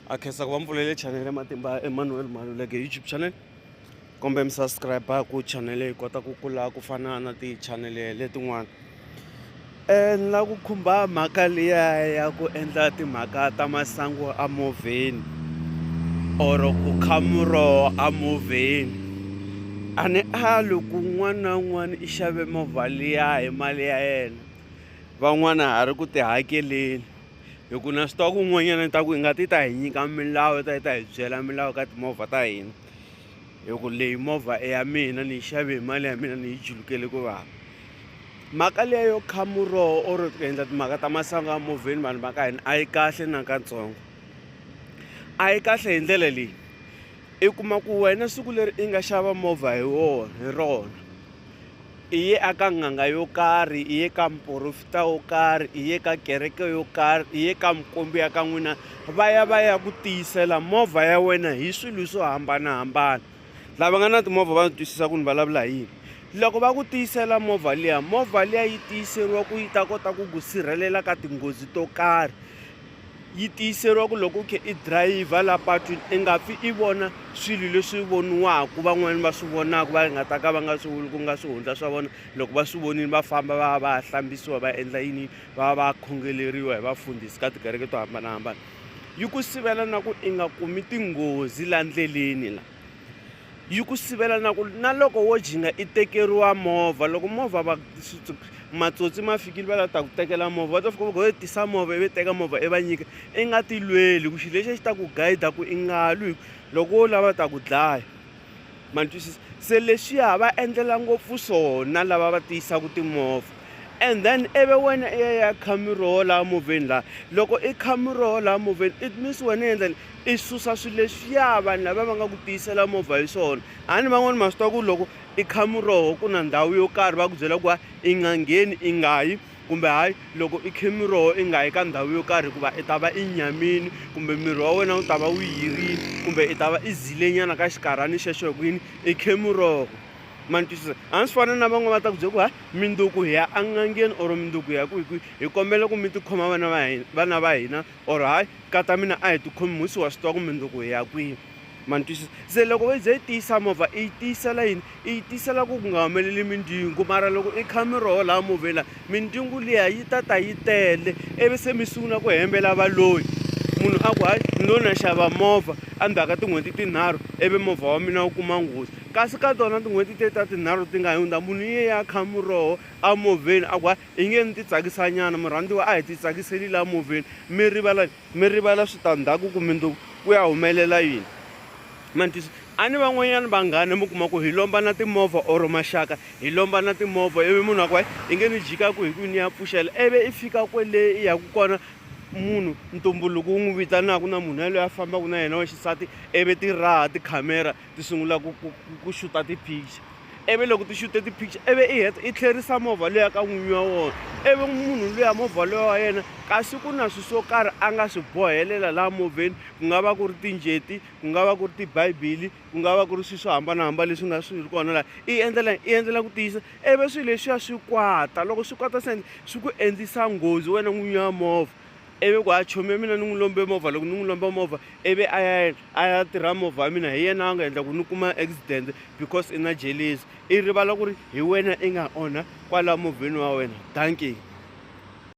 akhensa ku va mpfulele channel ya Matimba Emmanuel Maluleke YouTube channel kumbe mi subscribe ku channel yi kota ku kula ku fana na ti-channel letin'wana. Ni la ku khumba mhaka liya ya ku endla timhaka ta masangu a movheni or ku kha muroho a movheni. A ni loko un'wana na un'wana i xave movha liya hi mali ya yena, van'wana ha ri ku ti hakeleni hi ku na swi tiva ku un'wanyana ta ku hi nga ti ta hi nyika milawu ta hi byela milawu ka timovha ta hina hi ku leyi movha i ya mina ni yi xave hi mali ya mina ni yi julukele ku vava. Mhaka liya yo kha muroho or ku endla timhaka ta masangu a movheni vanhu va ka hina a yi kahle na katsongo. A yi kahle hi ndlela leyi, i kuma ku wena siku leri i nga xava movha hi rona i ye aka n'anga yo karhi, i ye ka muprofita wo karhi, i ye ka kereke yo karhi, i ye ka mukombi ya ka n'wina va ya ku tiyisela movha ya wena hi swilo swo hambanahambana. Lava nga na timovha va twisisa ku ni vulavula hi yini. Loko va ku tiyisela movha liya yi tiyiseriwa ku yi ta kota ku ku sirhelela ka tinghozi to karhi. Yi tiyiseriwa ku loko u khe i dirayivha la patwini i nga pfi i vona swilo leswi voniwaka van'wani va swi vonaka va nga ta ka va nga swi vuli ku nga swihundla swa vona. Loko va swi vonile va famba va hlambisiwa va endla yini va khongeleriwa hi vafundhisi ka tikereke to hambanahambana. Yi ku sivela na ku i nga kumi tinghozi la ndleleni la. Yi ku sivela na ku na loko wo jinga i tekeriwa movha, loko movha matsotsi ma fikile va lava ta ku tekela movha va ta fika va tisa movha i teka movha i va nyika i nga ti lweli ku xilo lexi xi ta ku guide ku i nga lwi loko wo lava ta ku dlaya. Ma ni twisisa? Se leswiya va endlela ngopfu swona lava va tiyisaka timovha, and then ivi wena i ya kha miroho laha movheni laha. Loko i kha miroho laha movheni it means wena i endla i susa swilo leswiya vanhu lava va nga ku tiyisela movha hi swona. A ni van'wani ma swi tiva ku loko i kha muroho ku na ndhawu yo karhi va ku byela ku i nga ngheni i nga yi, kumbe hayi loko i khe miroho i nga yi ka ndhawu yo karhi hikuva i ta va i nyamini, kumbe miri wa wena wu ta va wu yirile, kumbe i ta va i zilenyana ka xikarhani xexo hi ku yini i khe muroho. Ma ni twisisa? A swi fana na van'wana va ta ku byela ku mindzuku hi ya en'angeni or mindzuku hi ya ku hi kombela ku mi tikhoma vana va hina or hayi kata mina a hi tikhomi musi wa swi tiva ku mindzuku hi ya kwihi. Ma ni twisisa? Se loko va ze yi tiyisa movha i yi tiyisela yini? I yi tiyisela ku nga humeleli mindyangu, mara loko i kha miroho laha movheni laha mindyangu liya yi ta yi tele ivi se mi sungula ku hembela valoyi. Munhu a ku hayi ni lo na xava movha endzhaku ka tin'hweti tinharhu ivi movha wa mina wu kuma nghozi, kasi ka tona tin'hweti ta tinharhu ti nga hundza munhu i ye ya kha muroho a movheni a ku hayi hi nge ni ti tsakisanyana murhandziwa a hi ti tsakiseli laha movheni mi rivala switandzhaku ku mindzuku ku ya humelela yini. Ma ni twisisa? A ni van'wanyana vanghana mi kuma ku hi lomba na timovha or maxaka hi lomba na timovha ivi munhu a ku hayi hi nge ni jikaku hi ku ni ya pfuxela ivi i fika kwele i yaku kona munhu ntumbuluko wu n'wi vitanaka na munhu yaloye a fambaka na yena wa xisati ivi ti raha tikhamera ti sungula ku xuta ti-picture. Ivi loko ti xute ti-picture ivi i heta i tlherisa movha luya ka n'winyi wa wona, ivi munhu luya movha loya wa yena kasi ku na swilo swo karhi a nga swi bohelela laha movheni, ku nga va ku ri tinjeti, ku nga va ku ri tibibele, ku nga va ku ri swilo swo hambanahambana leswi nga swi ri kona laha. I endlela ku tiyisa ivi swilo leswiya swi kwata, loko swi kwata swi ku endlisa nghozi wena n'winyi wa movha. Ivi ku chomi ya mina ni n'wi lombe movha, loko ni n'wi lomba movha ivi a ya tirha movha ya mina hi yena a nga endla ku ni kuma accident because i na jealous. I rivala ku ri hi wena i nga onha kwala movheni wa wena. Dankie.